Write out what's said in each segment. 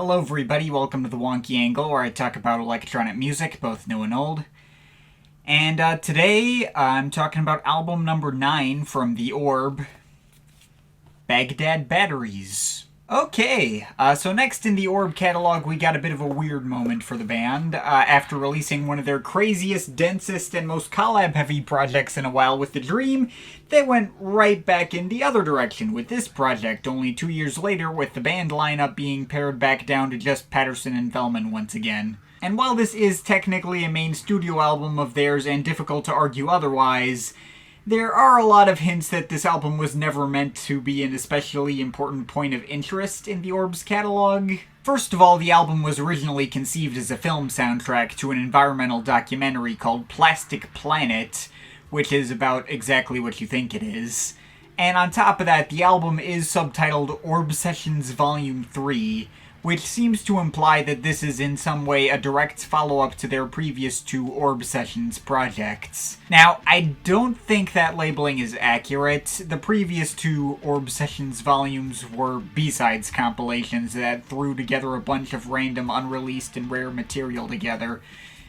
Hello everybody, welcome to the Wonky Angle, where I talk about electronic music, both new and old. And today I'm talking about album number 9 from the Orb, Baghdad Batteries. Okay, so next in the Orb catalog we got a bit of a weird moment for the band. After releasing one of their craziest, densest, and most collab-heavy projects in a while with The Dream, they went right back in the other direction with this project, only 2 years later, with the band lineup being pared back down to just Patterson and Fellman once again. And while this is technically a main studio album of theirs and difficult to argue otherwise, there are a lot of hints that this album was never meant to be an especially important point of interest in the Orb's catalog. First of all, the album was originally conceived as a film soundtrack to an environmental documentary called Plastic Planet, which is about exactly what you think it is. And on top of that, the album is subtitled Orbsessions Volume 3, which seems to imply that this is in some way a direct follow-up to their previous 2 Orbsessions projects. Now, I don't think that labeling is accurate. The previous 2 Orbsessions volumes were B-sides compilations that threw together a bunch of random unreleased and rare material together.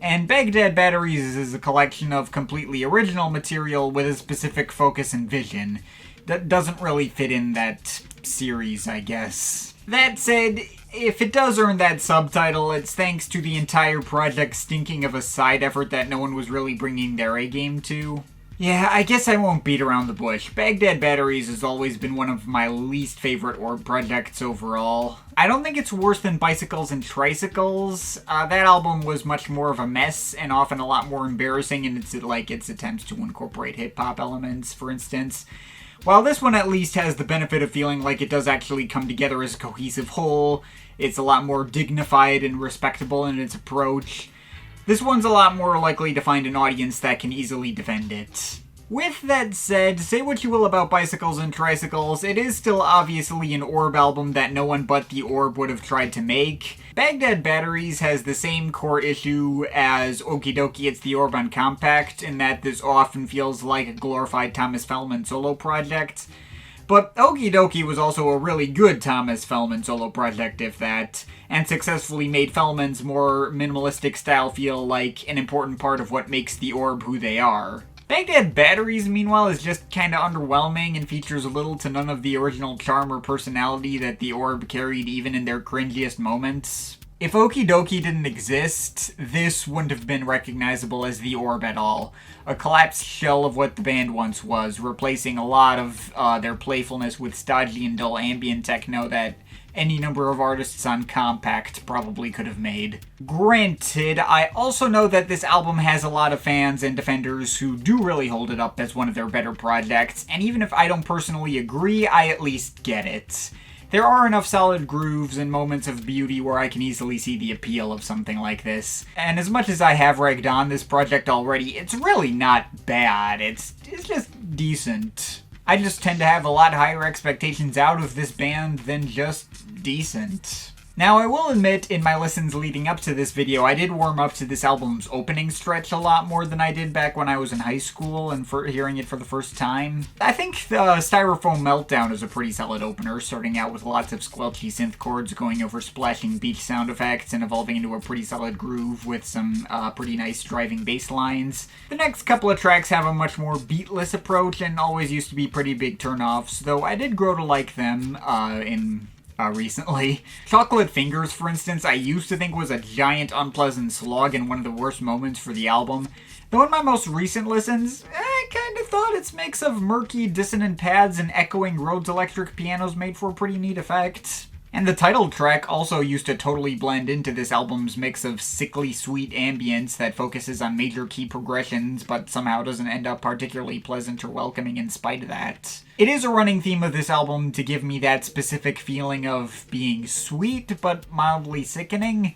And Baghdad Batteries is a collection of completely original material with a specific focus and vision. That doesn't really fit in that series, I guess. That said, if it does earn that subtitle, it's thanks to the entire project stinking of a side effort that no one was really bringing their A-game to. Yeah, I guess I won't beat around the bush. Baghdad Batteries has always been one of my least favorite Orb projects overall. I don't think it's worse than Bicycles and Tricycles. That album was much more of a mess and often a lot more embarrassing in its attempts to incorporate hip-hop elements, for instance. While this one at least has the benefit of feeling like it does actually come together as a cohesive whole, it's a lot more dignified and respectable in its approach. This one's a lot more likely to find an audience that can easily defend it. With that said, say what you will about Bicycles and Tricycles, it is still obviously an Orb album that no one but the Orb would have tried to make. Baghdad Batteries has the same core issue as Okie Dokie It's the Orban Compact, in that this often feels like a glorified Thomas Fellman solo project. But Okie Dokie was also a really good Thomas Fellman solo project, if that, and successfully made Fellman's more minimalistic style feel like an important part of what makes the Orb who they are. Baghdad Batteries, meanwhile, is just kinda underwhelming and features little to none of the original charm or personality that the Orb carried even in their cringiest moments. If Okie Dokie didn't exist, this wouldn't have been recognizable as the Orb at all. A collapsed shell of what the band once was, replacing a lot of their playfulness with stodgy and dull ambient techno that any number of artists on Compact probably could have made. Granted, I also know that this album has a lot of fans and defenders who do really hold it up as one of their better projects, and even if I don't personally agree, I at least get it. There are enough solid grooves and moments of beauty where I can easily see the appeal of something like this. And as much as I have ragged on this project already, it's really not bad. It's just decent. I just tend to have a lot higher expectations out of this band than just decent. Now, I will admit, in my listens leading up to this video, I did warm up to this album's opening stretch a lot more than I did back when I was in high school and for hearing it for the first time. I think the Styrofoam Meltdown is a pretty solid opener, starting out with lots of squelchy synth chords going over splashing beach sound effects and evolving into a pretty solid groove with some pretty nice driving bass lines. The next couple of tracks have a much more beatless approach and always used to be pretty big turnoffs, though I did grow to like them recently. Chocolate Fingers, for instance, I used to think was a giant unpleasant slog and one of the worst moments for the album. Though in my most recent listens, I kind of thought its mix of murky, dissonant pads and echoing Rhodes electric pianos made for a pretty neat effect. And the title track also used to totally blend into this album's mix of sickly sweet ambience that focuses on major key progressions, but somehow doesn't end up particularly pleasant or welcoming in spite of that. It is a running theme of this album to give me that specific feeling of being sweet, but mildly sickening.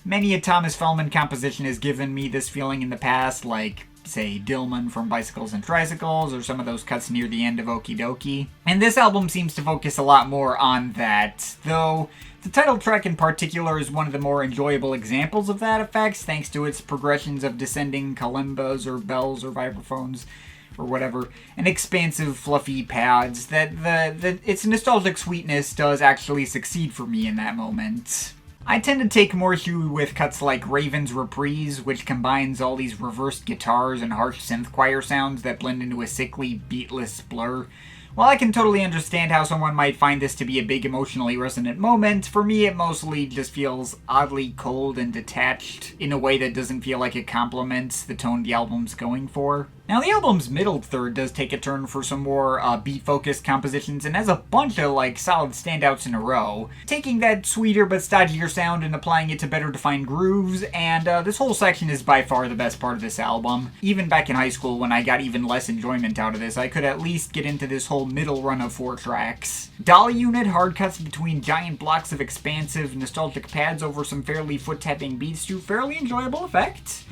Many a Thomas Fellman composition has given me this feeling in the past, like, say, Dillman from Bicycles and Tricycles, or some of those cuts near the end of Okie Dokie. And this album seems to focus a lot more on that, though the title track in particular is one of the more enjoyable examples of that effect, thanks to its progressions of descending kalimbas or bells or vibraphones or whatever, and expansive fluffy pads, that its nostalgic sweetness does actually succeed for me in that moment. I tend to take more issue with cuts like Raven's Reprise, which combines all these reversed guitars and harsh synth choir sounds that blend into a sickly, beatless blur. While I can totally understand how someone might find this to be a big emotionally resonant moment, for me it mostly just feels oddly cold and detached in a way that doesn't feel like it complements the tone the album's going for. Now, the album's middle third does take a turn for some more beat-focused compositions and has a bunch of, solid standouts in a row, taking that sweeter but stodgier sound and applying it to better defined grooves, and this whole section is by far the best part of this album. Even back in high school, when I got even less enjoyment out of this, I could at least get into this whole middle run of 4 tracks. Dolly Unit hard cuts between giant blocks of expansive, nostalgic pads over some fairly foot-tapping beats to fairly enjoyable effect.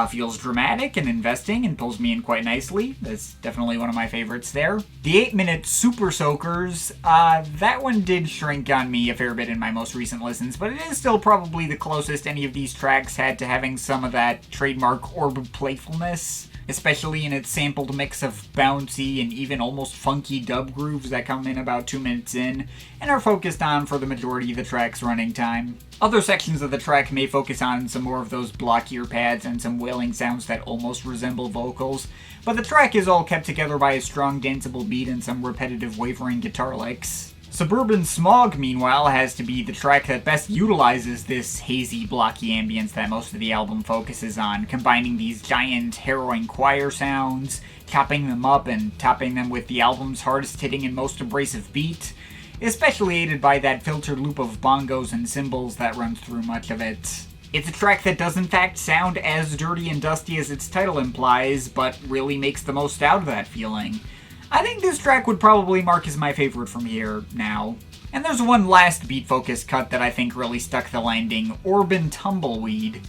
Feels dramatic and investing and pulls me in quite nicely. That's definitely one of my favorites there. The 8-minute Super Soakers, that one did shrink on me a fair bit in my most recent listens, but it is still probably the closest any of these tracks had to having some of that trademark Orb playfulness, especially in its sampled mix of bouncy and even almost funky dub grooves that come in about 2 minutes in, and are focused on for the majority of the track's running time. Other sections of the track may focus on some more of those blockier pads and some wailing sounds that almost resemble vocals, but the track is all kept together by a strong danceable beat and some repetitive wavering guitar licks. Suburban Smog, meanwhile, has to be the track that best utilizes this hazy, blocky ambience that most of the album focuses on, combining these giant, harrowing choir sounds, chopping them up and topping them with the album's hardest-hitting and most abrasive beat, especially aided by that filtered loop of bongos and cymbals that runs through much of it. It's a track that does in fact sound as dirty and dusty as its title implies, but really makes the most out of that feeling. I think this track would probably mark as my favorite from here now. And there's one last beat-focused cut that I think really stuck the landing, Orban Tumbleweed,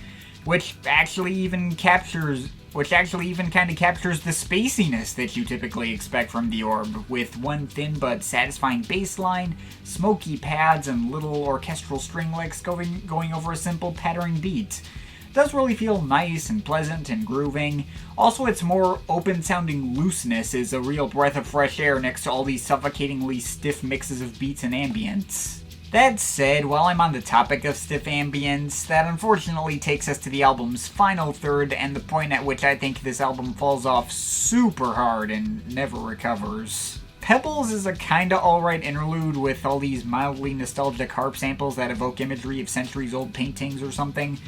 which actually even kind of captures the spaciness that you typically expect from the Orb, with one thin but satisfying bass line, smoky pads, and little orchestral string licks going over a simple pattering beat. It does really feel nice and pleasant and grooving. Also, its more open-sounding looseness is a real breath of fresh air next to all these suffocatingly stiff mixes of beats and ambience. That said, while I'm on the topic of stiff ambience, that unfortunately takes us to the album's final third and the point at which I think this album falls off super hard and never recovers. Pebbles is a kinda alright interlude with all these mildly nostalgic harp samples that evoke imagery of centuries-old paintings or something,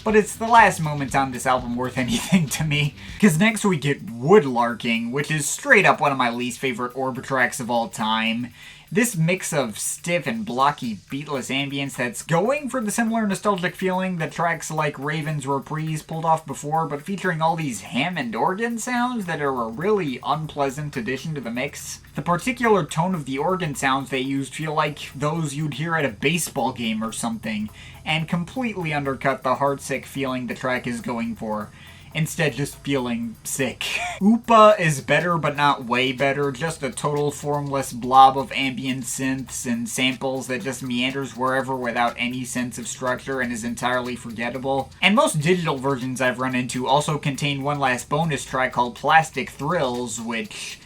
but it's the last moments on this album worth anything to me. Because next we get Woodlarking, which is straight up one of my least favorite Orb tracks of all time. This mix of stiff and blocky beatless ambience that's going for the similar nostalgic feeling that tracks like Raven's Reprise pulled off before, but featuring all these Hammond organ sounds that are a really unpleasant addition to the mix. The particular tone of the organ sounds they used feel like those you'd hear at a baseball game or something, and completely undercut the heartsick feeling the track is going for. Instead, just feeling sick. Oopa is better, but not way better. Just a total formless blob of ambient synths and samples that just meanders wherever without any sense of structure and is entirely forgettable. And most digital versions I've run into also contain one last bonus track called Plastic Thrills, which,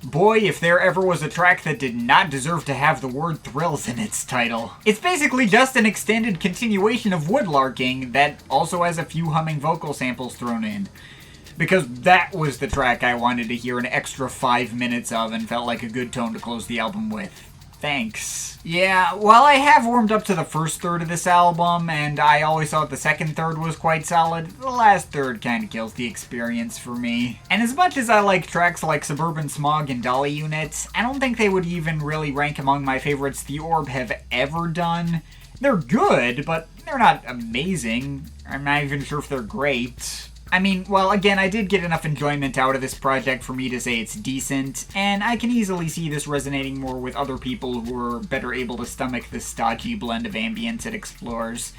boy, if there ever was a track that did not deserve to have the word thrills in its title. It's basically just an extended continuation of Woodlarking that also has a few humming vocal samples thrown in. Because that was the track I wanted to hear an extra 5 minutes of and felt like a good tone to close the album with. Thanks. Yeah, while I have warmed up to the first third of this album, and I always thought the second third was quite solid, the last third kinda kills the experience for me. And as much as I like tracks like Suburban Smog and Dolly Units, I don't think they would even really rank among my favorites the Orb have ever done. They're good, but they're not amazing. I'm not even sure if they're great. I mean, well, again, I did get enough enjoyment out of this project for me to say it's decent, and I can easily see this resonating more with other people who are better able to stomach the stodgy blend of ambience it explores.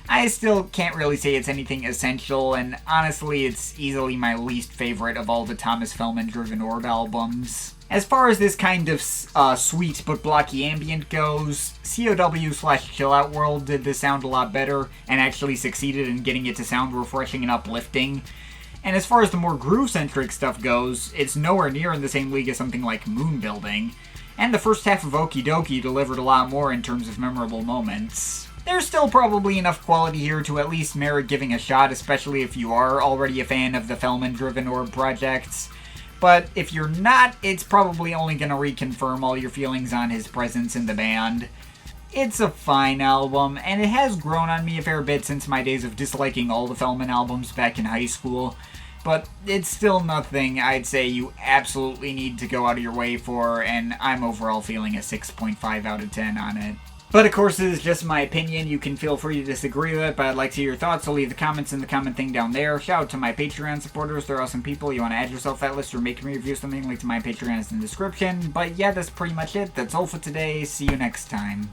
I still can't really say it's anything essential, and honestly, it's easily my least favorite of all the Thomas Fellman-driven Orb albums. As far as this kind of sweet but blocky ambient goes, COW/Chillout World did this sound a lot better, and actually succeeded in getting it to sound refreshing and uplifting. And as far as the more groove-centric stuff goes, it's nowhere near in the same league as something like Moon Building. And the first half of Okie Dokie delivered a lot more in terms of memorable moments. There's still probably enough quality here to at least merit giving a shot, especially if you are already a fan of the Feldman-driven Orb projects. But if you're not, it's probably only going to reconfirm all your feelings on his presence in the band. It's a fine album, and it has grown on me a fair bit since my days of disliking all the Feldman albums back in high school. But it's still nothing I'd say you absolutely need to go out of your way for, and I'm overall feeling a 6.5 out of 10 on it. But of course, this is just my opinion. You can feel free to disagree with it, but I'd like to hear your thoughts, so leave the comments in the comment thing down there. Shout out to my Patreon supporters. They're awesome people. You want to add yourself to that list or make me review something, link to my Patreon is in the description. But yeah, that's pretty much it. That's all for today. See you next time.